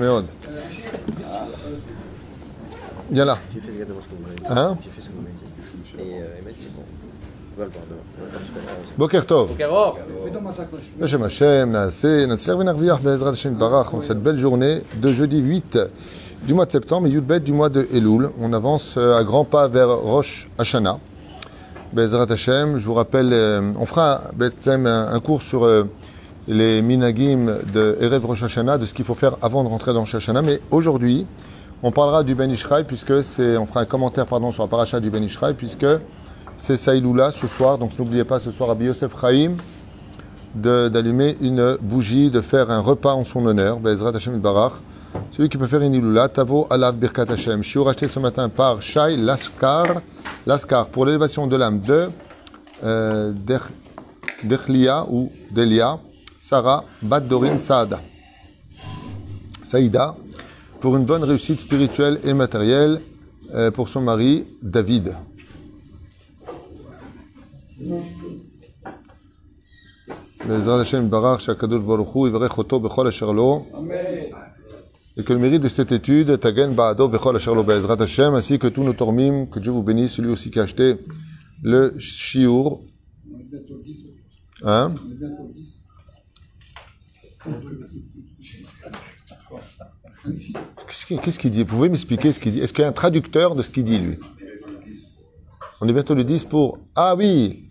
מאוד. יאללה. J'ai fait exactement ce que vous m'avez dit. Hein? J'ai fait ce que vous m'avez dit. Et elle m'a dit, bon, on va le voir demain. On va le voir tout à l'heure aussi. בוקר טוב. Bokero. בשם השם, נעשה, נצליח ונרוויח בעזרת השם יתברך en cette belle journée de jeudi 8 du mois de septembre et Yud-Bet du mois de Elul. On avance à grands pas vers Rosh Hashanah. Bezrat Hashem, je vous rappelle, on fera un cours sur les minagim de Erev Rosh Hashanah, de ce qu'il faut faire avant de rentrer dans Rosh Hashanah. Mais aujourd'hui, on parlera du Ben Ishraï, on fera un commentaire sur la paracha du Ben Ishraï, puisque c'est Saïloula ce soir. Donc n'oubliez pas ce soir Rabbi Yosef Chaim d'allumer une bougie, de faire un repas en son honneur. Bezrat Hashem Barach. Celui qui peut faire une Iloula, Tavo Alav Birkat Hashem. Shiur acheté ce matin par Shai Laskar pour l'élévation de l'âme de Dechlia ou Delia, Sarah Bat Dorin Saïda, pour une bonne réussite spirituelle et matérielle pour son mari David. Bezrat Hashem Barach, Shakadosh Baruch Hu, Yivrech Oto Bechol Asher Lo. Et que le mérite de cette étude, Tagen Ba'ado Bechol Asher Lo Be'ezrat Hashem, ainsi que tous nos tormim, que Dieu vous bénisse, celui aussi qui a acheté le shiur. Hein? Qu'est-ce qu'il dit? Vous pouvez m'expliquer ce qu'il dit? Est-ce qu'il y a un traducteur de ce qu'il dit, lui? On est bientôt le 10 pour... Ah oui!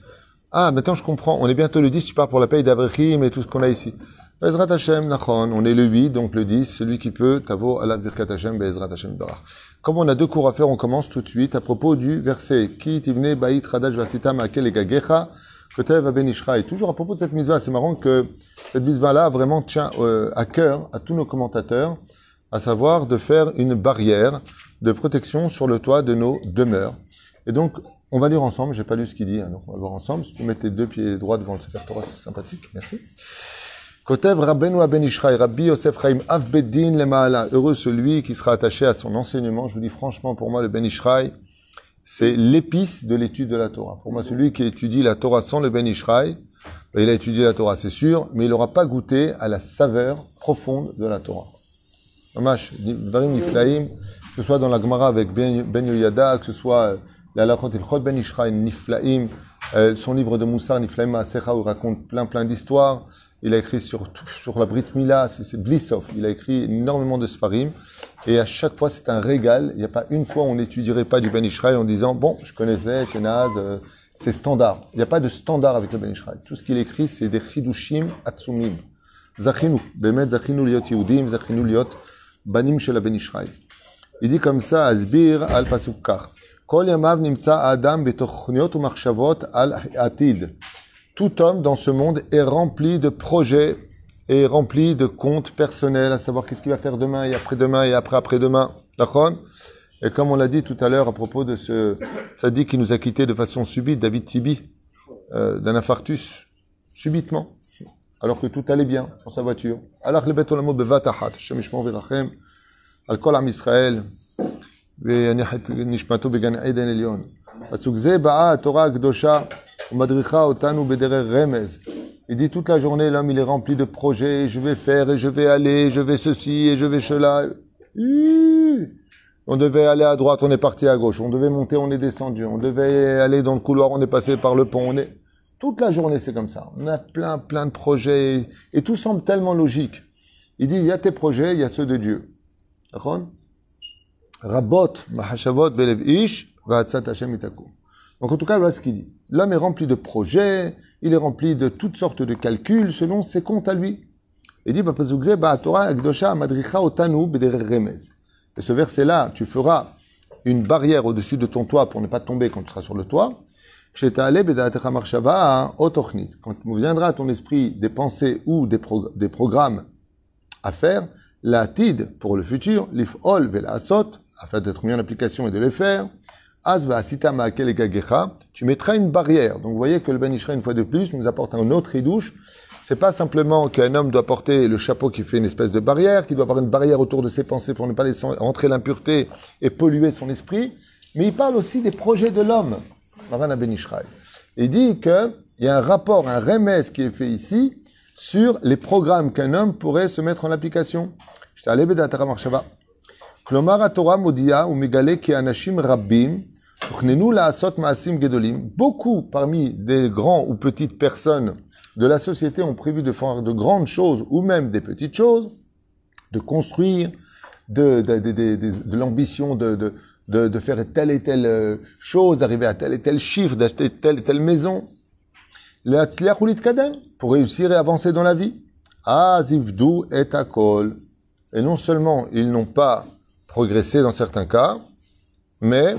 Ah, maintenant je comprends. On est bientôt le 10, tu parles pour la paye d'Avrechim et tout ce qu'on a ici. Be'ezrat Hashem, Nachon. On est le 8, donc le 10. Celui qui peut, Tavo, Alav Birkat Hashem, Be'ezrat Hashem, Barach. Comme on a deux cours à faire, on commence tout de suite à propos du verset Ki tivne ba'it chadash vasitam akel egagecha ketev ben Ishraï. Toujours à propos de cette mitzvah, c'est marrant que cette mitzvah-là vraiment tient à cœur à tous nos commentateurs, à savoir de faire une barrière de protection sur le toit de nos demeures. Et donc, on va lire ensemble. J'ai pas lu ce qu'il dit, hein, donc on va le voir ensemble. Si tu mets tes deux pieds droits devant le Sefer Torah, c'est sympathique. Merci. Kotev Rabbeinu Ben Ishraï, Rabbi Yosef Chaim Av Beddin Lema'ala. Heureux celui qui sera attaché à son enseignement. Je vous dis franchement, pour moi, le Ben Ishraï, c'est l'épice de l'étude de la Torah. Pour moi, celui qui étudie la Torah sans le Ben Ishraï, il a étudié la Torah, c'est sûr, mais il n'aura pas goûté à la saveur profonde de la Torah. Mamash, Dvarim Niflaim, que ce soit dans la Gemara avec Ben Yoyada, que ce soit la Lachot Ilchot Ben Ishraï, Niflaim, son livre de Moussar, Niflaim Ma'asecha, où il raconte plein d'histoires. Il a écrit sur la Brit Mila, c'est Blissov. Il a écrit énormément de Sfarim. Et à chaque fois, c'est un régal. Il n'y a pas une fois où on n'étudierait pas du Ben Ishraï en disant, bon, je connaissais, c'est naze, c'est standard. Il n'y a pas de standard avec le Ben Ishraï. Tout ce qu'il écrit, c'est des chidushim atsumim. Zachinu. Bemet zachinu liot yehudim, zachinu liot banim shel Ben Ishraï. Il dit comme ça, Asbir al pasuk kach. Kol yamav nimtza adam betochniot u machshavot al atid. Tout homme dans ce monde est rempli de projets et rempli de comptes personnels, à savoir qu'est-ce qu'il va faire demain et après-demain et après-demain. D'accord? Et comme on l'a dit tout à l'heure à propos de ce tzaddik qui nous a quittés de façon subite, David Tibi, d'un infarctus, subitement, alors que tout allait bien dans sa voiture. Alors le bet olamo bevat achat, Hashem yishmor virachem, al kol am Yisrael, ונשמתו בגן עדן עליון. פסוק זה באה התורה הקדושה ומדריכה אותנו בדרך רמז. Il dit toute la journée, l'homme il est rempli de projets, je vais faire et je vais aller, je vais ceci et je vais cela. On devait aller à droite, on est parti à gauche. On devait monter, on est descendu. On devait aller dans le couloir, on est passé par le pont. Toute la journée c'est comme ça. On a plein de projets et tout semble tellement logique. Il dit, il y a tes projets, il y a ceux de Dieu. D'accord? Rabot, mahashavot, belev ish, va'atzat Hashem itakum. Donc en tout cas, voilà ce qu'il dit. L'homme est rempli de projets, il est rempli de toutes sortes de calculs selon ses comptes à lui. Il dit, Bapazugze, Ba'atora, Akdosha, Madricha, Otanu, Bederer Remez. Et ce verset-là, tu feras une barrière au-dessus de ton toit pour ne pas tomber quand tu seras sur le toit. Quand viendra à ton esprit des pensées ou des programmes à faire, la tid pour le futur, l'if'ol ve'la'asot, afin d'être mis en application et de les faire, asva asita ma'akel egagecha, tu mettras une barrière. Donc vous voyez que le Ben Ishraï, une fois de plus, nous apporte un autre idouche. C'est pas simplement qu'un homme doit porter le chapeau qui fait une espèce de barrière, qu'il doit avoir une barrière autour de ses pensées pour ne pas laisser entrer l'impureté et polluer son esprit, mais il parle aussi des projets de l'homme. Maran Ben Ishraï. Il dit qu'il y a un rapport, un remède qui est fait ici, sur les programmes qu'un homme pourrait se mettre en application. שתעלה בדעתך המחשבה. כלומר, התורה מודיעה ומגלה כי אנשים רבים תוכננו לעשות מעשים גדולים. Beaucoup parmi des grands ou petites personnes de la société ont prévu de faire de grandes choses ou même des petites choses, de construire, de l'ambition de faire telle et telle chose, d'arriver à tel et tel chiffre, d'acheter telle et telle maison. Pour réussir et avancer dans la vie. Azivdu et akol. Et non seulement ils n'ont pas progressé dans certains cas, mais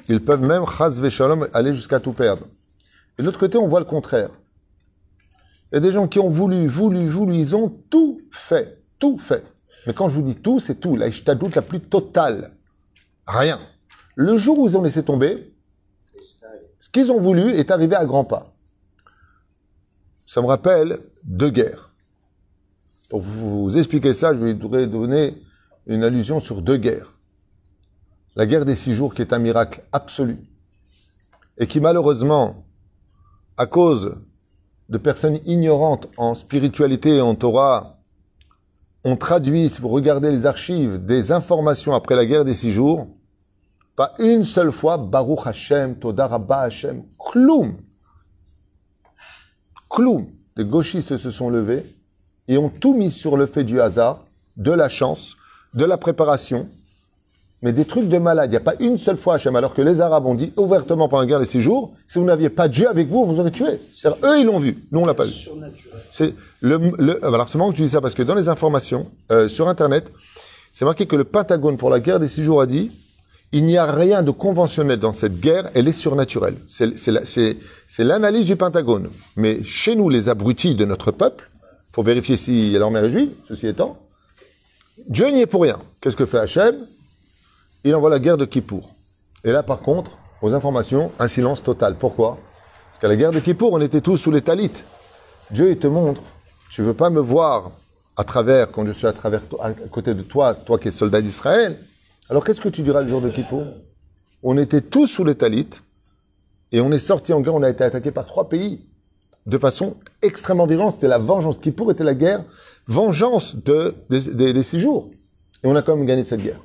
ils peuvent même, chas v'shalom, aller jusqu'à tout perdre. Et de l'autre côté, on voit le contraire. Il y a des gens qui ont voulu, ils ont tout fait. Mais quand je vous dis tout, c'est tout. La ishtadout la plus totale. Rien. Le jour où ils ont laissé tomber, ce qu'ils ont voulu est arrivé à grands pas. Ça me rappelle deux guerres. Pour vous expliquer ça, je voudrais donner une allusion sur deux guerres. La guerre des 6 jours qui est un miracle absolu et qui malheureusement, à cause de personnes ignorantes en spiritualité et en Torah, ont traduit, si vous regardez les archives, des informations après la guerre des 6 jours, pas une seule fois, Baruch Hashem, Toda Rabba Hashem, Kloum. Kloum. Les gauchistes se sont levés et ont tout mis sur le fait du hasard, de la chance, de la préparation, mais des trucs de malade. Il n'y a pas une seule fois Hachem, alors que les Arabes ont dit ouvertement pendant la guerre des 6 jours, si vous n'aviez pas Dieu avec vous, on vous aurait tué. C'est-à-dire, eux, ils l'ont vu. Nous, on l'a pas vu. C'est alors, c'est marrant que tu dis ça, parce que dans les informations, sur Internet, c'est marqué que le Pentagone, pour la guerre des 6 jours, a dit, il n'y a rien de conventionnel dans cette guerre, elle est surnaturelle. C'est l'analyse du Pentagone. Mais chez nous, les abrutis de notre peuple, faut vérifier si leur mère est juive, ceci étant, Dieu n'y est pour rien. Qu'est-ce que fait Hachem? Il envoie la guerre de Kippour. Et là, par contre, aux informations, un silence total. Pourquoi? Parce qu'à la guerre de Kippour, on était tous sous les talites. Dieu, il te montre, tu veux pas me voir à travers, quand je suis à côté de toi, toi qui es soldat d'Israël. Alors, qu'est-ce que tu diras le jour de Kippour? On était tous sous les talites et on est sorti en guerre, on a été attaqué par 3 pays de façon extrêmement violente. C'était la vengeance. Kippour était la guerre, vengeance des 6 jours. Et on a quand même gagné cette guerre.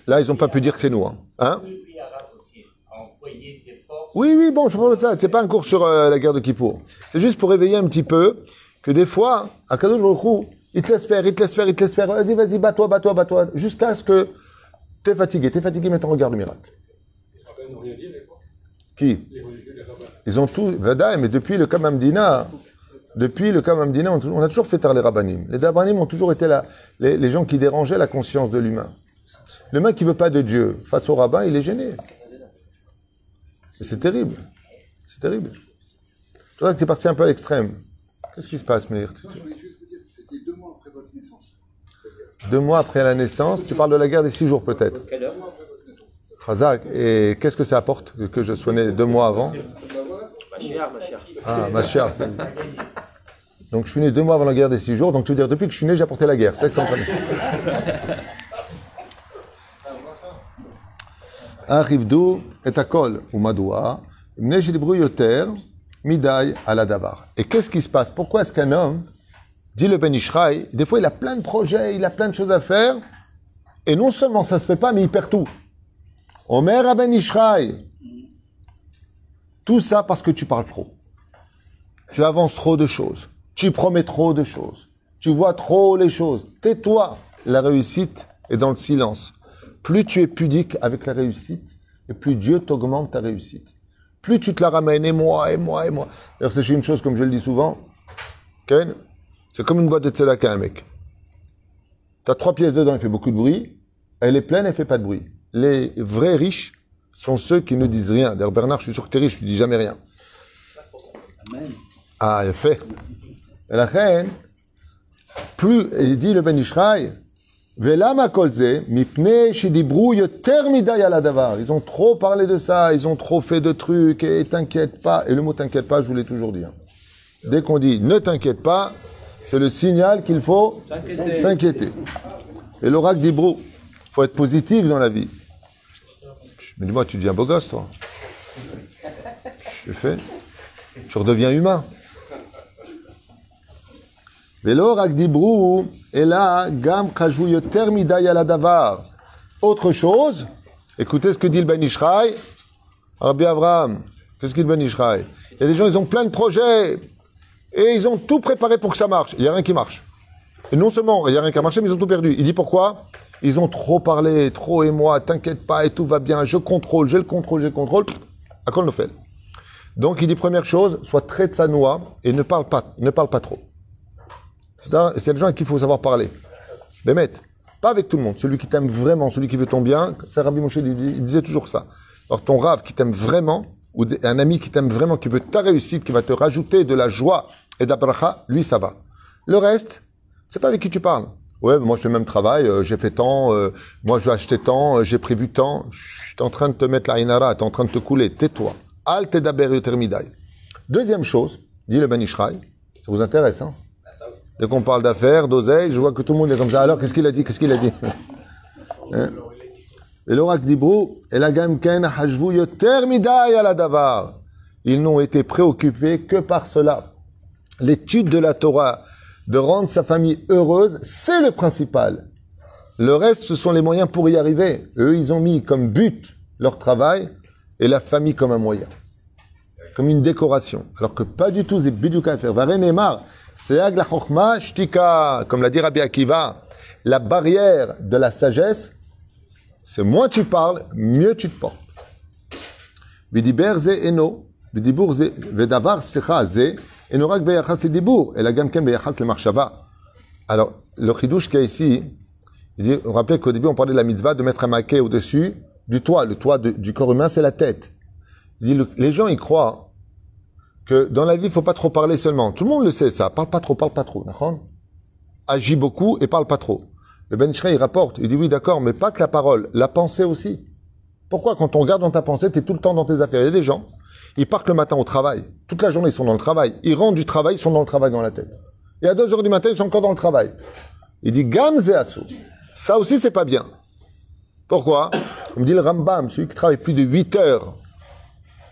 Là, ils n'ont pas pu dire que c'est nous. Hein? Oui, bon, je parle de ça. C'est pas un cours sur la guerre de Kippour. C'est juste pour réveiller un petit peu que des fois, à Kadosh Baruch Hu, il te laisse faire. Vas-y, bats-toi. Jusqu'à ce que t'es fatigué, maintenant regarde le miracle. Qui? Ils ont tout, Vadaï, mais depuis le Kamamdina, on a toujours fait taire les rabbanim. Les rabbanim ont toujours été là, les gens qui dérangeaient la conscience de l'humain. Le mec qui veut pas de Dieu, face au rabbin, il est gêné. C'est terrible. C'est terrible. C'est vrai que c'est parti un peu à l'extrême. Qu'est-ce qui se passe, Meir? C'était 2 mois après votre naissance. 2 mois après la naissance, tu parles de la guerre des 6 jours peut-être. Quelle heure? Chazak, et qu'est-ce que ça apporte que je sois né 2 mois avant? Ma chère. Ah, ma chère. Donc je suis né 2 mois avant la guerre des 6 jours, donc tu veux dire depuis que je suis né, j'ai apporté la guerre. C'est ça que tu entends. Arrivdu et akol ou madoua, mnej libru yoter, midai ala davar. Et qu'est-ce qui se passe? Pourquoi est-ce qu'un homme, dit le Ben Ishraï, des fois il a plein de projets, il a plein de choses à faire, et non seulement ça se fait pas, mais il perd tout. Omer à Ben Ishraï. Tout ça parce que tu parles trop. Tu avances trop de choses. Tu promets trop de choses. Tu vois trop les choses. Tais-toi. La réussite est dans le silence. Plus tu es pudique avec la réussite, et plus Dieu t'augmente ta réussite. Plus tu te la ramènes, et moi. D'ailleurs, c'est une chose, comme je le dis souvent, Ken, c'est comme une boîte de tzedaka, un mec. Tu as 3 pièces dedans, il fait beaucoup de bruit. Elle est pleine, elle fait pas de bruit. Les vrais riches sont ceux qui ne disent rien. D'ailleurs, Bernard, je suis sûr que tu es riche, tu dis jamais rien. Amen. Ah, il fait. Et la reine, plus, il dit le Ben Ishraï, Velama kolze, mipne shidibru yoter midai ala davar. Ils ont trop parlé de ça, ils ont trop fait de trucs, et t'inquiète pas. Et le mot t'inquiète pas, je vous l'ai toujours dit. Dès qu'on dit ne t'inquiète pas, c'est le signal qu'il faut s'inquiéter. Et l'oracle d'Hébreu, il faut être positif dans la vie. Mais dis-moi, tu deviens beau gosse, toi. Je fait. Tu redeviens humain. Velo rak dibrou, et là, gam chashvu yoter miday ala davar. Autre chose, écoutez ce que dit le Ben Ishraï. Rabbi Avraham, qu'est-ce qu'il dit le Ben Ishraï? Il y a des gens, ils ont plein de projets, et ils ont tout préparé pour que ça marche. Il n'y a rien qui marche. Et non seulement il n'y a rien qui a marché, mais ils ont tout perdu. Il dit pourquoi? Ils ont trop parlé, trop émoi, t'inquiète pas, et tout va bien, je contrôle, j'ai le contrôle, à quoi on le fait? Donc il dit première chose, sois très tsanoua et ne parle pas trop. C'est le gens à qui il faut savoir parler. Bémet, pas avec tout le monde, celui qui t'aime vraiment, celui qui veut ton bien, c'est Rabbi Moshe, il disait toujours ça. Alors ton rave qui t'aime vraiment, ou un ami qui t'aime vraiment, qui veut ta réussite, qui va te rajouter de la joie et d'abracha, lui ça va. Le reste, c'est pas avec qui tu parles. Ouais, moi je fais le même travail, j'ai fait tant, moi je vais acheter tant, j'ai prévu tant, je suis en train de te mettre la inara, tu es en train de te couler, tais-toi. Al tedaber yoter midai. Deuxième chose, dit le Ben Ishraï, ça vous intéresse, hein? Dès qu'on parle d'affaires, d'oseille, je vois que tout le monde est comme ça. Alors, qu'est-ce qu'il a dit? Hein? Et l'orak dibrou, et la gamken hajvu yoter midai ala davar. Ils n'ont été préoccupés que par cela. L'étude de la Torah, de rendre sa famille heureuse, c'est le principal. Le reste, ce sont les moyens pour y arriver. Eux, ils ont mis comme but leur travail et la famille comme un moyen. Comme une décoration. Alors que pas du tout, c'est bidouka à faire. Varenemar, c'est ag la chokhma shtika. Comme l'a dit Rabbi Akiva, la barrière de la sagesse, c'est moins tu parles, mieux tu te portes. Bidiber ze eno, bidibur ze, vedavar slicha ze, eno rak beyachas le dibur, et la gamken beyachas le marshava. Alors, le chidouche qu'il y a ici, il dit, vous vous rappelez qu'au début, on parlait de la mitzvah de mettre un maquet au-dessus du toit. Le toit du corps humain, c'est la tête. Il dit, les gens, ils croient que dans la vie, il faut pas trop parler seulement. Tout le monde le sait, ça. Parle pas trop, d'accord? Agis beaucoup et parle pas trop. Le Ben Ishraï, il rapporte, il dit, oui, d'accord, mais pas que la parole, la pensée aussi. Pourquoi, quand on regarde dans ta pensée, tu es tout le temps dans tes affaires? Il y a des gens, ils partent le matin au travail. Toute la journée, ils sont dans le travail. Ils rentrent du travail, ils sont dans le travail dans la tête. Et à 2 heures du matin, ils sont encore dans le travail. Il dit, Gamze Asu. Ça aussi, c'est pas bien. Pourquoi? Il me dit le Rambam, celui qui travaille plus de 8 heures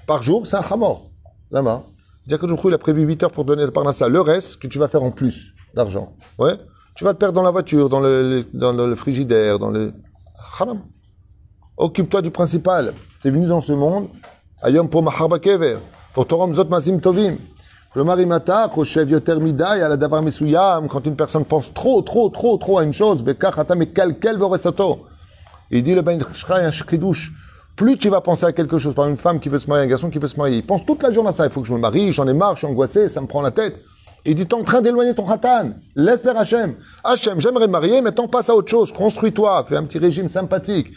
par jour, c'est un hamor. Lama. Il a prévu 8 heures pour donner le parnassa. Le reste, que tu vas faire en plus d'argent. Ouais. Tu vas te perdre dans la voiture, dans le frigidaire, dans le... Haram. Occupe-toi du principal. Tu es venu dans ce monde, ayom pour maharba kever, pour torom zot mazim tovim. Le marimata, choshev yoter midai, ala davar mesuyam, quand une personne pense trop à une chose, bekach atam ekalkel voresato. Il dit le Ben Ishraï, un chidouche, plus tu vas penser à quelque chose, par une femme qui veut se marier, un garçon qui veut se marier, il pense toute la journée à ça, il faut que je me marie, j'en ai marre, je suis angoissé, ça me prend la tête. Il dit, t'es en train d'éloigner ton khatan, laisse faire Hachem. Hachem, j'aimerais me marier, maintenant passe à autre chose, construis-toi, fais un petit régime sympathique,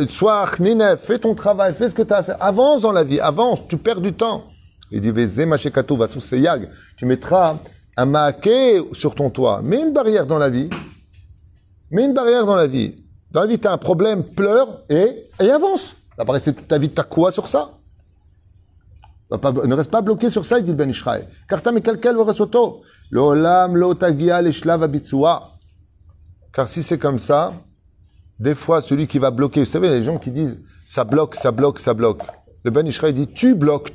sois ninef, fais ton travail, fais ce que tu as à faire, avance dans la vie, avance, tu perds du temps. Il dit, Veze machekatou vasou seyag, tu mettras un maaké sur ton toit, mets une barrière dans la vie, Dans la vie, tu as un problème, pleure et avance. Tu vas rester toute ta vie, tu as quoi sur ça? Ne reste pas bloqué sur ça, il dit Ben Ishraï. Car t'as mis quelqu'un le resoto. L'olam lo tagia l'eshlav abitsua. Car si c'est comme ça, des fois, celui qui va bloquer, vous savez, les gens qui disent ça bloque. Le Ben Ishraï dit tu bloques,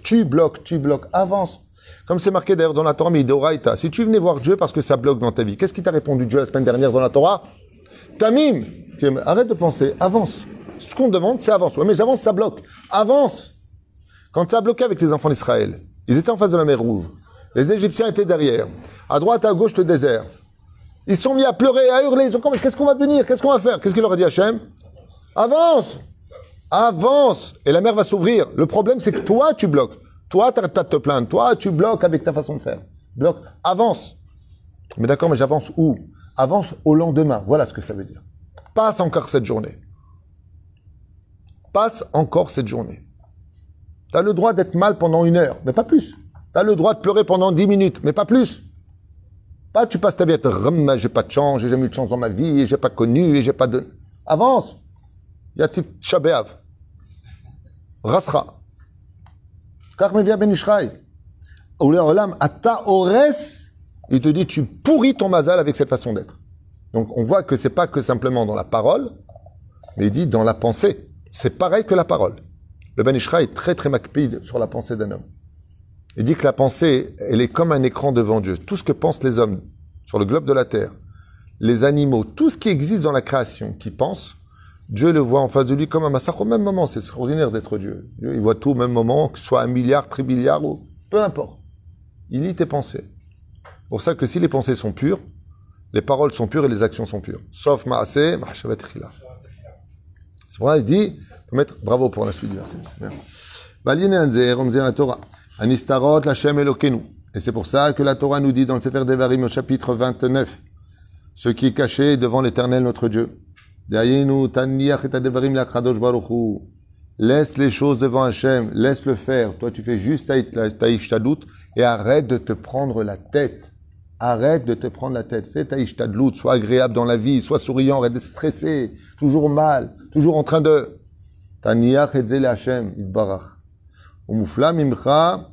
avance. Comme c'est marqué d'ailleurs dans la Torah, mais d'Oraïta. Si tu venais voir Dieu parce que ça bloque dans ta vie, qu'est-ce qui t'a répondu Dieu la semaine dernière dans la Torah? Tamim, arrête de penser, avance. Ce qu'on te demande, c'est avance. Ouais, mais j'avance, ça bloque. Avance. Quand ça a bloqué avec les enfants d'Israël, ils étaient en face de la mer Rouge. Les Égyptiens étaient derrière. À droite, à gauche, le désert. Ils sont mis à pleurer, à hurler. Ils ont dit, qu'est-ce qu'on va devenir? Qu'est-ce qu'on va faire? Qu'est-ce qu'il leur a dit Hachem? Avance. Avance. Et la mer va s'ouvrir. Le problème, c'est que toi, tu bloques. Toi, t'arrêtes pas de te plaindre. Toi, tu bloques avec ta façon de faire. Bloque. Avance. Mais d'accord, mais j'avance où? Avance au lendemain. Voilà ce que ça veut dire. Passe encore cette journée. Tu as le droit d'être mal pendant 1 heure, mais pas plus. Tu as le droit de pleurer pendant 10 minutes, mais pas plus. Pas tu passes ta vie à te j'ai pas de chance, j'ai jamais eu de chance dans ma vie, et j'ai pas connu, et j'ai pas de... Avance. Yatit Shabeav. Rasra. Car me vient Ben Ishraï. Olam, ata ores. Il te dit, tu pourris ton mazal avec cette façon d'être. Donc, on voit que c'est pas que simplement dans la parole, mais il dit dans la pensée. C'est pareil que la parole. Le Ben Ishraï est très très makpid sur la pensée d'un homme. Il dit que la pensée, elle est comme un écran devant Dieu. Tout ce que pensent les hommes sur le globe de la terre, les animaux, tout ce qui existe dans la création, qui pense, Dieu le voit en face de lui comme un massacre au même moment. C'est extraordinaire d'être Dieu. Dieu, il voit tout au même moment, que ce soit 1 milliard, trilliard, ou peu importe. Il lit tes pensées. C'est pour ça que si les pensées sont pures, les paroles sont pures et les actions sont pures. Sauf ma'aseh, ma'ashavet chila. C'est pour ça qu'il dit, faut mettre bravo pour la suite du verset. Et c'est pour ça que la Torah nous dit dans le Sefer Devarim au chapitre 29, ce qui est caché devant l'Éternel notre Dieu. Laisse les choses devant Hachem, laisse le faire. Toi, tu fais juste ta ishtadlut et arrête de te prendre la tête. Arrête de te prendre la tête. Fais ta ishtadlut, sois agréable dans la vie, sois souriant, arrête d'être stressé, toujours mal, toujours en train de... Taniach et zele Hachem, itbarach. Umufla mimcha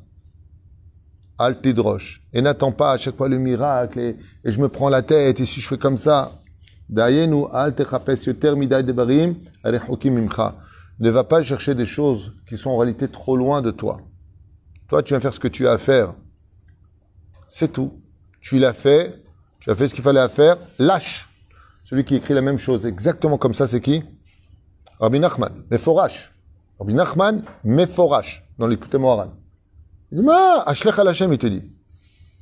al tidrosh. Et n'attends pas à chaque fois le miracle et je me prends la tête et si je fais comme ça. Dayenu al techapes yoter miday debarim arechokim mimcha. Ne va pas chercher des choses qui sont en réalité trop loin de toi. Toi, tu viens faire ce que tu as à faire. C'est tout. Tu l'as fait, tu as fait ce qu'il fallait à faire, lâche. Celui qui écrit la même chose, exactement comme ça, c'est qui? Rabbi Nachman, Meforash. Rabbi Nachman, Meforash, dans l'écoute Moharan. Il dit, Ashlech al Hashem, il te dit.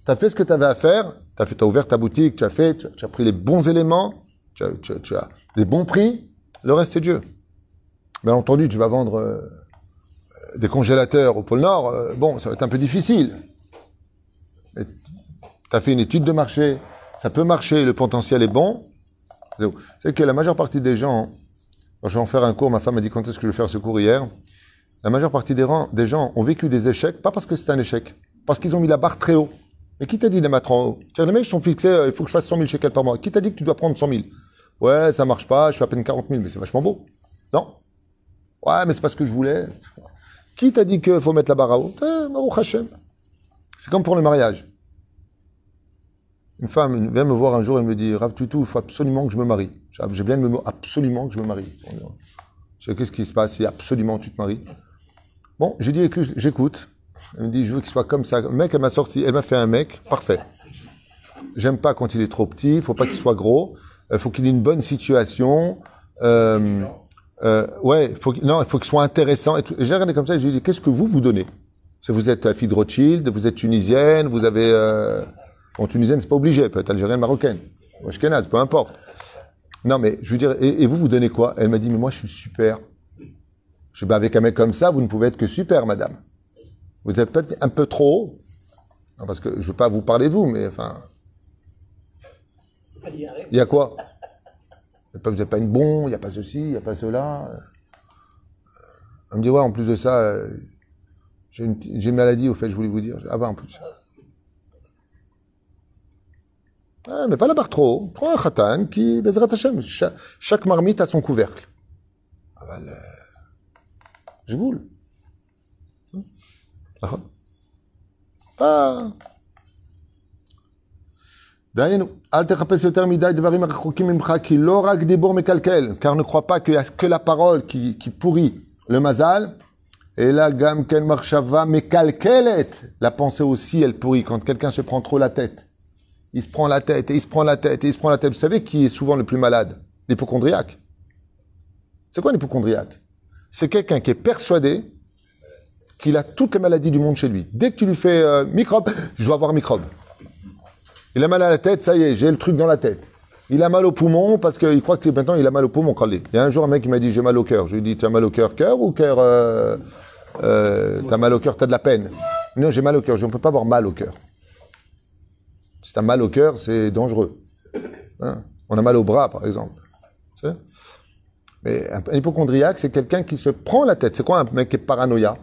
Tu as fait ce que tu avais à faire, tu as ouvert ta boutique, tu as pris les bons éléments, tu as des bons prix, le reste c'est Dieu. Bien entendu, tu vas vendre des congélateurs au pôle Nord, bon, ça va être un peu difficile. Tu as fait une étude de marché, ça peut marcher, le potentiel est bon. C'est que la majeure partie des gens, quand je vais en faire un cours, ma femme m'a dit quand est-ce que je vais faire ce cours hier, la majeure partie des gens ont vécu des échecs, pas parce que c'est un échec, parce qu'ils ont mis la barre très haut. Et qui t'a dit de les mettre en haut? Tiens, les mecs sont fixés, il faut que je fasse 100 000 shekels par mois. Qui t'a dit que tu dois prendre 100 000? Ouais, ça marche pas, je fais à peine 40 000, mais c'est vachement beau. Non? Ouais, mais c'est pas ce que je voulais. Qui t'a dit qu'il faut mettre la barre à haut? Baruch Hashem. C'est comme pour le mariage. Une femme vient me voir un jour et me dit, Rav Tutu, il faut absolument que je me marie. J'ai bien le mot, absolument que je me marie. Je sais, qu'est-ce qui se passe si absolument tu te maries? Bon, j'ai dit, écoute, j'écoute. Elle me dit, je veux qu'il soit comme ça. Le mec, elle m'a sorti, elle m'a fait un mec parfait. J'aime pas quand il est trop petit, il faut pas qu'il soit gros, il faut qu'il ait une bonne situation. Ouais, il faut qu'il soit intéressant. Et j'ai regardé comme ça et je lui ai dit, qu'est-ce que vous donnez? Vous êtes la fille de Rothschild, vous êtes tunisienne, vous avez... Bon, tunisienne, c'est pas obligé, peut être algérienne, marocaine, ou ashkénaze, peu importe. Non, mais je veux dire, et vous donnez quoi? Elle m'a dit, mais moi, je suis super. Je dis, avec un mec comme ça, vous ne pouvez être que super, madame. Vous êtes peut-être un peu trop haut. Non, parce que je veux pas vous parler de vous, mais enfin... Il y a quoi? Vous n'êtes pas une bombe, il n'y a pas ceci, il n'y a pas cela. Elle me dit, ouais, en plus de ça, j'ai une maladie, au fait, je voulais vous dire. Ah bah, en plus. Ah, mais pas la barre trop haut. Prends un khatan qui, Bezrat Hashem, chaque marmite a son couvercle. Ah bah, je boule. Ah. Car ne crois pas qu'il n'y a que la parole qui pourrit le mazal. Et là, gam ken marshava mekalkelet. La pensée aussi, elle pourrit quand quelqu'un se prend trop la tête. Il se prend la tête, et il se prend la tête, et il se prend la tête. Vous savez qui est souvent le plus malade? L'hypochondriaque. C'est quoi l'hypochondriaque? C'est quelqu'un qui est persuadé qu'il a toutes les maladies du monde chez lui. Dès que tu lui fais microbe, je dois avoir microbe. Il a mal à la tête, ça y est, j'ai le truc dans la tête. Il a mal au poumon parce qu'il croit que maintenant il a mal au poumon. Il y a un jour un mec qui m'a dit j'ai mal au cœur. Je lui ai dit tu as mal au cœur, ou cœur t'as mal au cœur, t'as de la peine. Non, j'ai mal au cœur. Je ne peux pas avoir mal au cœur. Si t'as mal au cœur, c'est dangereux. Hein? On a mal au bras, par exemple. Mais un hypochondriaque, c'est quelqu'un qui se prend la tête. C'est quoi un mec qui est paranoïa? Un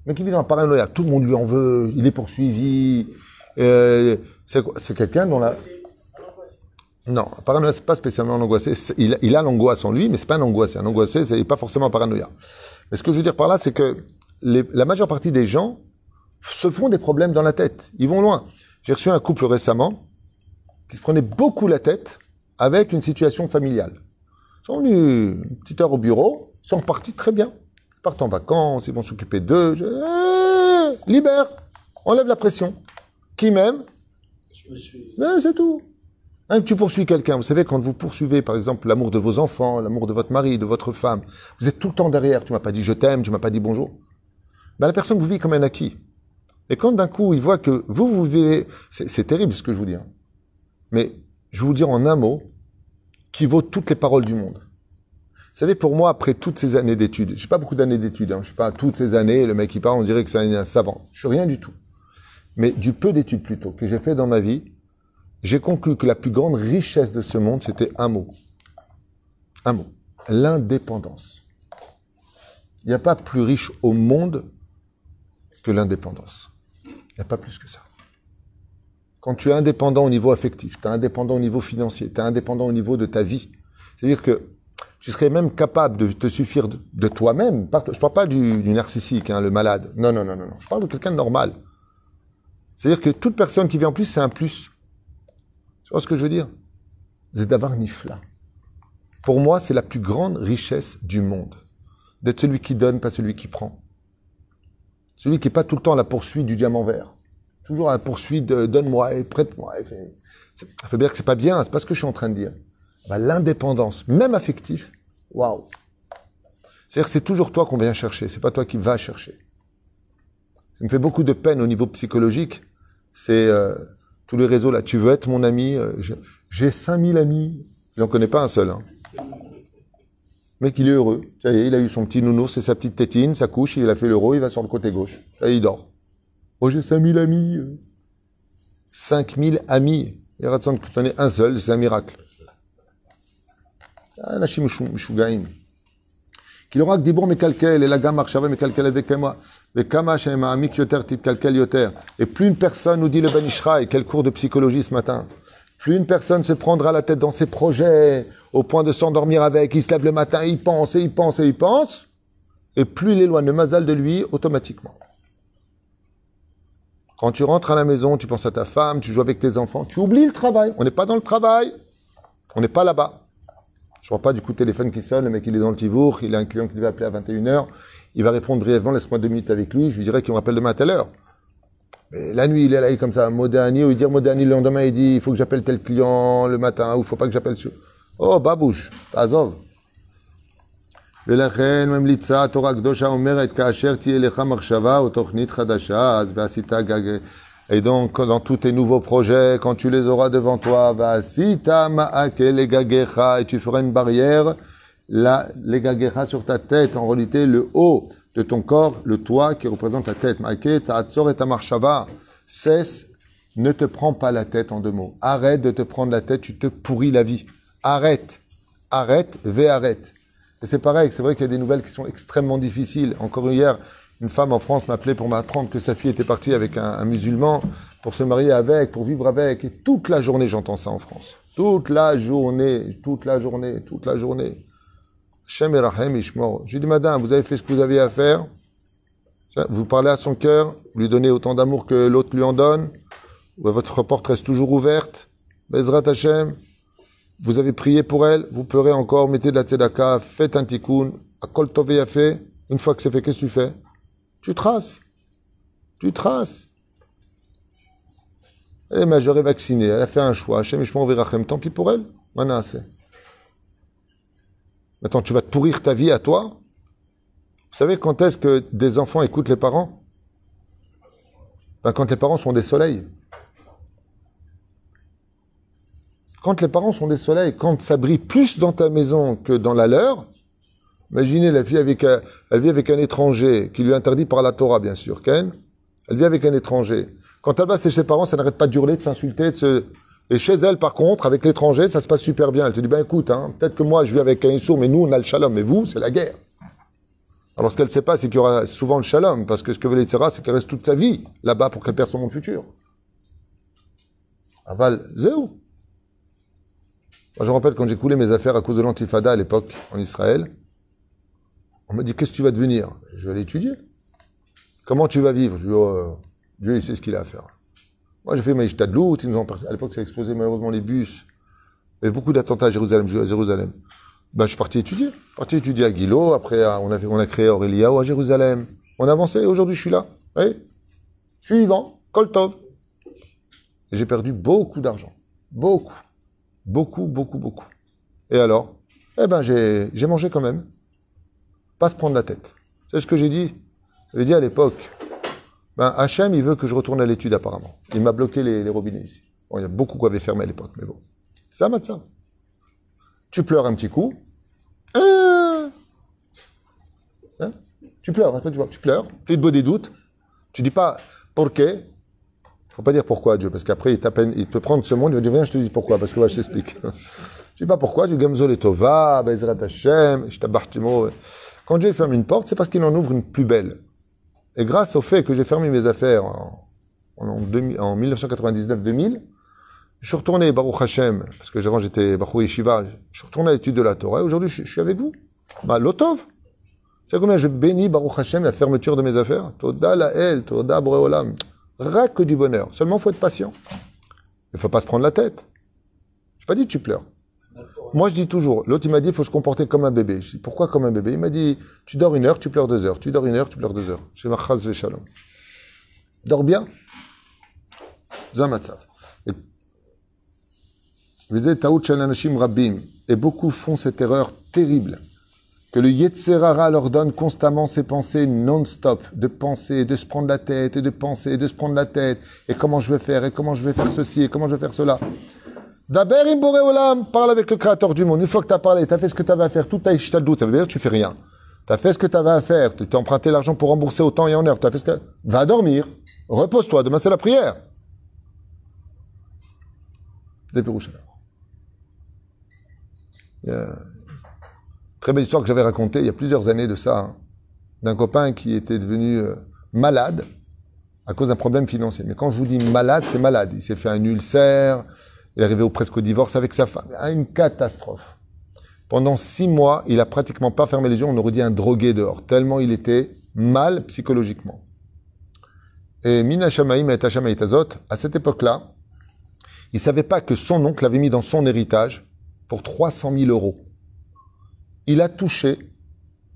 mec qui vit dans la paranoïa. Tout le monde lui en veut. Il est poursuivi. C'est quelqu'un dont la... Non, paranoïa, c'est pas spécialement un angoissé. Il a l'angoisse en lui, mais c'est pas un angoissé. Un angoissé, c'est pas forcément un paranoïa. Mais ce que je veux dire par là, c'est que la majeure partie des gens se font des problèmes dans la tête. Ils vont loin. J'ai reçu un couple récemment qui se prenait beaucoup la tête avec une situation familiale. Ils sont venus une petite heure au bureau, ils sont repartis très bien. Ils partent en vacances, ils vont s'occuper d'eux. Libère, enlève la pression. Qui m'aime? Mais c'est tout. Hein, tu poursuis quelqu'un. Vous savez, quand vous poursuivez, par exemple, l'amour de vos enfants, l'amour de votre mari, de votre femme, vous êtes tout le temps derrière. Tu m'as pas dit je t'aime, tu m'as pas dit bonjour. Ben, la personne vous vit comme un acquis. Et quand d'un coup, il voit que vous vivez... C'est terrible ce que je vous dis. Hein. Mais je vais vous dire en un mot, qui vaut toutes les paroles du monde. Vous savez, pour moi, après toutes ces années d'études, j'ai pas beaucoup d'années d'études, hein, je sais pas, toutes ces années, le mec qui parle, on dirait que c'est un savant. Je suis rien du tout. Mais du peu d'études plutôt que j'ai fait dans ma vie, j'ai conclu que la plus grande richesse de ce monde, c'était un mot. Un mot. L'indépendance. Il n'y a pas plus riche au monde que l'indépendance. Il n'y a pas plus que ça. Quand tu es indépendant au niveau affectif, tu es indépendant au niveau financier, tu es indépendant au niveau de ta vie, c'est-à-dire que tu serais même capable de te suffire de toi-même. Je ne parle pas du narcissique, hein, le malade. Non. Je parle de quelqu'un de normal. C'est-à-dire que toute personne qui vit en plus, c'est un plus. Tu vois ce que je veux dire? C'est d'avoir nifla. Pour moi, c'est la plus grande richesse du monde. D'être celui qui donne, pas celui qui prend. Celui qui n'est pas tout le temps à la poursuite du diamant vert. Toujours à la poursuite de donne-moi et prête-moi. Ça fait bien que c'est pas bien, c'est pas ce que je suis en train de dire. Ben, l'indépendance, même affectif, waouh. C'est-à-dire que c'est toujours toi qu'on vient chercher, c'est pas toi qui vas chercher. Ça me fait beaucoup de peine au niveau psychologique. C'est tous les réseaux là. Tu veux être mon ami? J'ai 5000 amis. Il n'en connaît pas un seul. Hein. Le mec, il est heureux. Ça y est, il a eu son petit nounours, c'est sa petite tétine, sa couche, il a fait l'euro, il va sur le côté gauche. Là, il dort. Oh, j'ai 5000 amis. 5000 amis. Il y a raison que tu en aies un seul, c'est un miracle. אנשים משוגעים. כי לא רק דיבור מקלקל, אלא גם מחשבה מקלקלת וכמה שהם מעמיק יותר, תתקלקל יותר. Et plus une personne, nous dit le Ben Ishraï, quel cours de psychologie ce matin, plus une personne se prendra la tête dans ses projets, au point de s'endormir avec, il se lève le matin, il pense, et plus il éloigne le mazal de lui automatiquement. Quand tu rentres à la maison, tu penses à ta femme, tu joues avec tes enfants, tu oublies le travail. On n'est pas dans le travail, on n'est pas là-bas. Je ne vois pas du coup de téléphone qui sonne, le mec il est dans le tivour, il a un client qui va appeler à 21h, il va répondre brièvement, laisse-moi 2 minutes avec lui, je lui dirai qu'il me rappelle demain à telle heure. Mais la nuit, il est là, il est comme ça, Modani, ou il dit Modani le lendemain, il dit il faut que j'appelle tel client le matin, ou il ne faut pas que j'appelle sur. Oh, babouche, t'azov. ולכן ממליצה התורה הקדושה אומרת כאשר תהיה לך מחשבה או תוכנית חדשה אז ועשית גג. Et donc, dans tous tes nouveaux projets, quand tu les auras devant toi, vasita ma'ake legagecha, et tu feras une barrière, la legagecha sur ta tête, en réalité, le haut de ton corps, le toit qui représente ta tête. Ma'ake ta'atzor et ta marshava. Cesse, ne te prends pas la tête en 2 mots. Arrête de te prendre la tête, tu te pourris la vie. Arrête, arrête. Et c'est pareil, c'est vrai qu'il y a des nouvelles qui sont extrêmement difficiles. Encore hier, une femme en France m'appelait pour m'apprendre que sa fille était partie avec un musulman pour se marier avec, pour vivre avec. Et toute la journée, j'entends ça en France. Toute la journée. Shem Erahem Ishmor. Je lui dis, madame, vous avez fait ce que vous aviez à faire. Vous parlez à son cœur, vous lui donnez autant d'amour que l'autre lui en donne. Votre porte reste toujours ouverte. Bezrat Hashem. Vous avez prié pour elle, vous pleurez encore, mettez de la tzedaka, faites un tikkun, akol tov yafé. Une fois que c'est fait, qu'est-ce que tu fais? Tu traces. Elle est majeure et vaccinée, elle a fait un choix. Hashem Yishmor Virachem, tant pis pour elle. Manasseh. Maintenant, tu vas te pourrir ta vie à toi. Vous savez quand est-ce que des enfants écoutent les parents? Ben, quand les parents sont des soleils. Quand les parents sont des soleils, quand ça brille plus dans ta maison que dans la leur, imaginez la fille elle vit avec un étranger qui lui interdit par la Torah, bien sûr, Ken. Elle vit avec un étranger. Quand elle va chez ses parents, ça n'arrête pas d'hurler, de s'insulter, Et chez elle, par contre, avec l'étranger, ça se passe super bien. Elle te dit, ben écoute, peut-être que moi, je vis avec un Issour, mais nous, on a le shalom. Mais vous, c'est la guerre. Alors, ce qu'elle ne sait pas, c'est qu'il y aura souvent le shalom, parce que ce que veut l'Etzera, c'est qu'elle reste toute sa vie là-bas pour qu'elle perde son monde futur. Aval, zéro. Moi, je me rappelle quand j'ai coulé mes affaires à cause de l'antifada à l'époque, en Israël, on m'a dit, qu'est-ce que tu vas devenir? Je vais aller étudier. Comment tu vas vivre? Je dis, Dieu, il sait ce qu'il a à faire. Moi, j'ai fait ma Ishtadlout, à l'époque, ça a explosé malheureusement les bus. Il y avait beaucoup d'attentats à Jérusalem, Ben, je suis parti étudier à Gilo, après, on a créé Auréliao à Jérusalem. On a avancé, et aujourd'hui, je suis là. Oui. Je suis vivant, Koltov. Et j'ai perdu beaucoup d'argent. Beaucoup. Beaucoup, beaucoup, beaucoup. Et alors? Eh ben, j'ai mangé quand même. Pas se prendre la tête. C'est ce que j'ai dit. J'ai dit à l'époque, ben, Hachem, il veut que je retourne à l'étude apparemment. Il m'a bloqué les robinets ici. Bon, il y a beaucoup qui avaient fermé à l'époque, mais bon. C'est un matza. Tu pleures un petit coup. Hein? Tu pleures, hein, tu pleures. Tu es beau des doutes. Tu dis pas pourquoi. Faut pas dire pourquoi Dieu, parce qu'après il peut prendre ce monde, il va dire viens, je te dis pourquoi, parce que je t'explique. Je dis pas pourquoi, tu gamzol et tova, bezrat Hashem, je t'abartimo. Quand Dieu ferme une porte, c'est parce qu'il en ouvre une plus belle. Et grâce au fait que j'ai fermé mes affaires en 1999-2000, je suis retourné Baruch Hashem, parce que avant j'étais Baruch Yeshiva, je suis retourné à l'étude de la Torah, et aujourd'hui je suis avec vous. Bah, l'otov. Tu sais combien je bénis Baruch Hashem la fermeture de mes affaires? Toda la el, toda Boreolam. Rien que du bonheur. Seulement, il faut être patient. Il ne faut pas se prendre la tête. Je n'ai pas dit que tu pleures. Moi, je dis toujours, l'autre, il m'a dit, il faut se comporter comme un bébé. Je dis, pourquoi comme un bébé? Il m'a dit, tu dors 1 heure, tu pleures 2 heures. Tu dors 1 heure, tu pleures 2 heures. C'est ma chas shalom. Dors bien. Zamatzav. Et beaucoup font cette erreur terrible. Que le Yetzerara leur donne constamment ces pensées non-stop, de penser, de se prendre la tête, et de penser, et de se prendre la tête, et comment je vais faire, et comment je vais faire ceci, et comment je vais faire cela. D'abord, parle avec le Créateur du monde. Une fois que tu as parlé, tu as fait ce que tu avais à faire, tout ta ishtaldout, ça veut dire que tu fais rien. Tu as fait ce que tu avais à faire, tu t'es emprunté l'argent pour rembourser au temps et en heure, tu as fait ce que... Va dormir, repose-toi, demain c'est la prière. Des Pérouches alors. Très belle histoire que j'avais racontée il y a plusieurs années de ça, hein, d'un copain qui était devenu malade à cause d'un problème financier. Mais quand je vous dis malade, c'est malade. Il s'est fait un ulcère, il est arrivé presque au divorce avec sa femme. Une catastrophe. Pendant 6 mois, il a pratiquement pas fermé les yeux, on aurait dit un drogué dehors, tellement il était mal psychologiquement. Et Mina Shamaïm et Tachamaït Azot, à cette époque-là, il savait pas que son oncle l'avait mis dans son héritage pour 300 000 euros. Il a touché,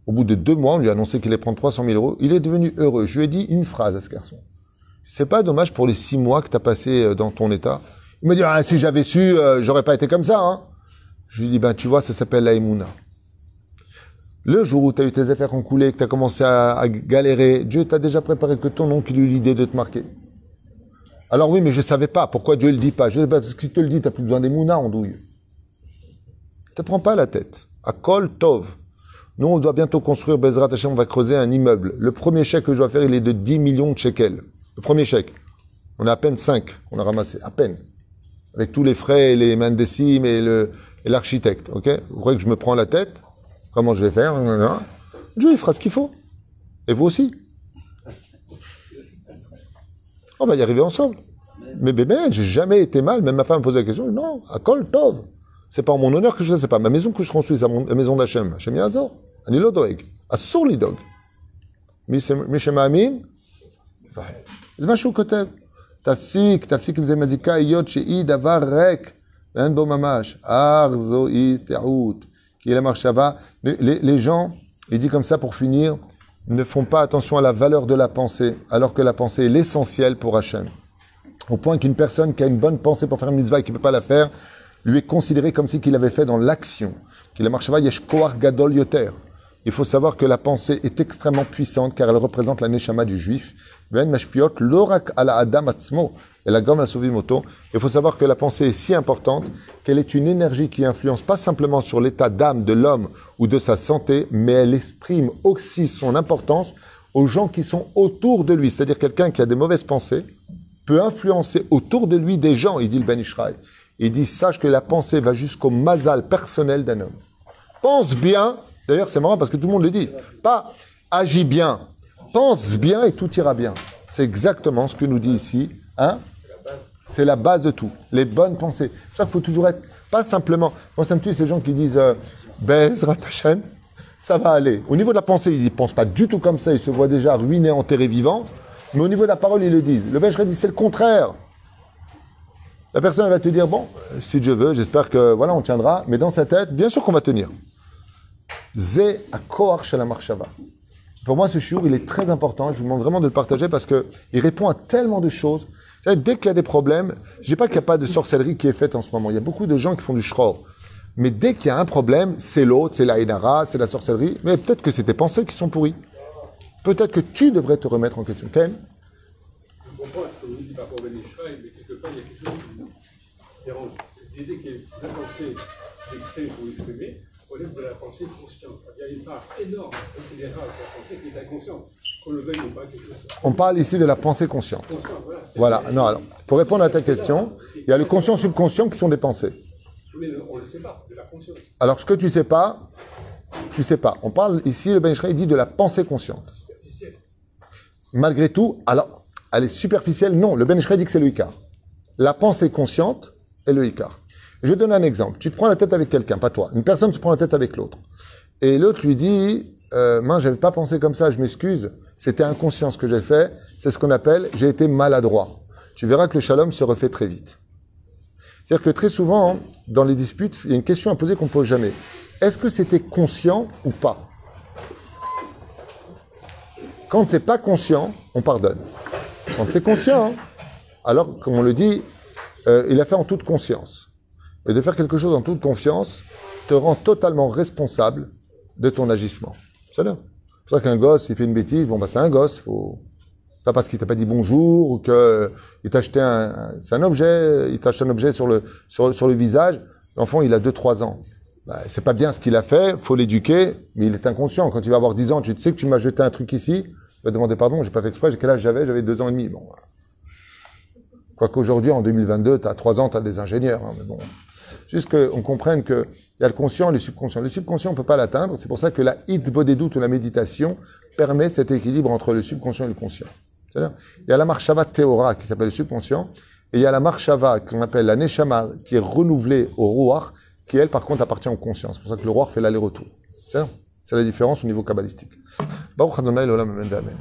au bout de 2 mois, on lui a annoncé qu'il allait prendre 300 000 euros. Il est devenu heureux. Je lui ai dit une phrase à ce garçon. C'est pas dommage pour les 6 mois que tu as passé dans ton état. Il m'a dit, ah, si j'avais su, j'aurais pas été comme ça, hein. Je lui ai dit, ben, tu vois, ça s'appelle la Emouna. Le jour où tu as eu tes affaires qui ont coulé, que tu as commencé à galérer, Dieu t'a déjà préparé que ton oncle, il a eu l'idée de te marquer. Alors oui, mais je savais pas. Pourquoi Dieu le dit pas? Je sais pas, parce que si te le dit, t'as plus besoin d'Emouna, en douille. Te prends pas la tête. À Kol Tov. Nous, on doit bientôt construire, Bezrat Hashem, on va creuser un immeuble. Le premier chèque que je dois faire, il est de 10 millions de shekels. Le premier chèque. On a à peine 5 qu'on a ramassé. À peine. Avec tous les frais, les mandessim et l'architecte. Ok? Vous croyez que je me prends la tête? Comment je vais faire? Dieu, il fera ce qu'il faut. Et vous aussi. On va y arriver ensemble. Mais bébé, j'ai jamais été mal. Même ma femme me pose la question. Non, à Kol Tov. C'est pas en mon honneur que je fais, c'est pas ma maison que je construis, c'est la maison d'Hachem. Hachem Yazor. Ani lo doeg. Assour li dog. Mishem Amin. C'est ma chou kotev. Tafsik im ze mazika yot shei davar rek. En bo mamash. Arzo i te'out. Qui est la marchava. Les gens, il dit comme ça pour finir, ne font pas attention à la valeur de la pensée, alors que la pensée est l'essentiel pour Hachem. Au point qu'une personne qui a une bonne pensée pour faire une mitzvah et qui ne peut pas la faire, lui est considéré comme si qu'il avait fait dans l'action. Qu'il a marché yesh koach gadol yoter. Il faut savoir que la pensée est extrêmement puissante car elle représente la neshama du juif. Ben mashpiot lorak ala adam atzmo et la gomme la sovimoto. Il faut savoir que la pensée est si importante qu'elle est une énergie qui influence pas simplement sur l'état d'âme de l'homme ou de sa santé, mais elle exprime aussi son importance aux gens qui sont autour de lui. C'est-à-dire quelqu'un qui a des mauvaises pensées peut influencer autour de lui des gens, il dit le Ben Ishraï. Il dit, sache que la pensée va jusqu'au mazal personnel d'un homme. Pense bien, d'ailleurs c'est marrant parce que tout le monde le dit, pas agis bien, pense bien et tout ira bien. C'est exactement ce que nous dit ici, hein? C'est la base de tout, les bonnes pensées. C'est pour ça qu'il faut toujours être, pas simplement, moi ça me tue ces gens qui disent, Bezrat Hashem, ça va aller. Au niveau de la pensée, ils ne pensent pas du tout comme ça, ils se voient déjà ruinés, enterrés vivants, mais au niveau de la parole, ils le disent. Le Ben Ishraï dit, c'est le contraire. La personne elle va te dire, bon, si Dieu veut, j'espère que, voilà, on tiendra. Mais dans sa tête, bien sûr qu'on va tenir. Zé à Koar Shala Marshava. Pour moi, ce shiur, il est très important. Je vous demande vraiment de le partager parce qu'il répond à tellement de choses. C'est-à-dire, dès qu'il y a des problèmes, je dis pas qu'il n'y a pas de sorcellerie qui est faite en ce moment. Il y a beaucoup de gens qui font du shror. Mais dès qu'il y a un problème, c'est l'autre, c'est la inara, c'est la sorcellerie. Mais peut-être que c'est tes pensées qui sont pourries. Peut-être que tu devrais te remettre en question. Ken? Je comprends ce que vous dites par rapport au Ben Ishraï, mais quelque part, il y a quelque chose qui nous dérange. L'idée qui est la pensée d'exprimer pour exprimer relève de la pensée consciente. Il y a une part énorme, considérable de la pensée qui est inconsciente. Qu'on le veuille ou pas, quelque chose. On parle ici de la pensée consciente. Conscient, Voilà. Non, alors, pour répondre à ta question, il y a le conscient subconscient qui sont des pensées. Mais on ne le sait pas, de la conscience. Alors, ce que tu sais pas, tu sais pas. On parle ici, le Ben Ishraï dit de la pensée consciente. Superficielle. Malgré tout, alors, elle est superficielle. Non, le Ben Ishraï dit que c'est le Ikar. La pensée consciente est le Ikar. Je donne un exemple. Tu te prends la tête avec quelqu'un, pas toi. Une personne se prend la tête avec l'autre. Et l'autre lui dit, moi, j'avais pas pensé comme ça, je m'excuse. C'était inconscient ce que j'ai fait. C'est ce qu'on appelle, j'ai été maladroit. Tu verras que le shalom se refait très vite. C'est-à-dire que très souvent, dans les disputes, il y a une question à poser qu'on ne pose jamais. Est-ce que c'était conscient ou pas? Quand c'est pas conscient, on pardonne. Quand c'est conscient, alors, comme on le dit, il a fait en toute conscience. Et de faire quelque chose en toute confiance te rend totalement responsable de ton agissement. C'est ça. C'est pour ça qu'un gosse, il fait une bêtise, bon, bah, c'est un gosse. Pas parce qu'il t'a pas dit bonjour ou qu'il t'a acheté c'est un objet, il t'a acheté un objet sur le visage. L'enfant, il a 2-3 ans. Bah, c'est pas bien ce qu'il a fait, faut l'éduquer, mais il est inconscient. Quand il va avoir 10 ans, tu sais que tu m'as jeté un truc ici, il va demander pardon, j'ai pas fait exprès, quel âge j'avais 2 ans et demi. Bon. Quoique aujourd'hui, en 2022, t'as 3 ans, t'as des ingénieurs, mais bon. Juste qu'on comprenne qu'il y a le conscient et le subconscient. Le subconscient, on ne peut pas l'atteindre. C'est pour ça que la hitbodedut ou la méditation permet cet équilibre entre le subconscient et le conscient. C'est-à-dire, il y a la marshava théora qui s'appelle le subconscient, et il y a la marshava qu'on appelle la neshama qui est renouvelée au ruach, qui elle, par contre, appartient au conscient. C'est pour ça que le ruach fait l'aller-retour. C'est la différence au niveau kabbalistique. Baruch Adonai l'olam amen.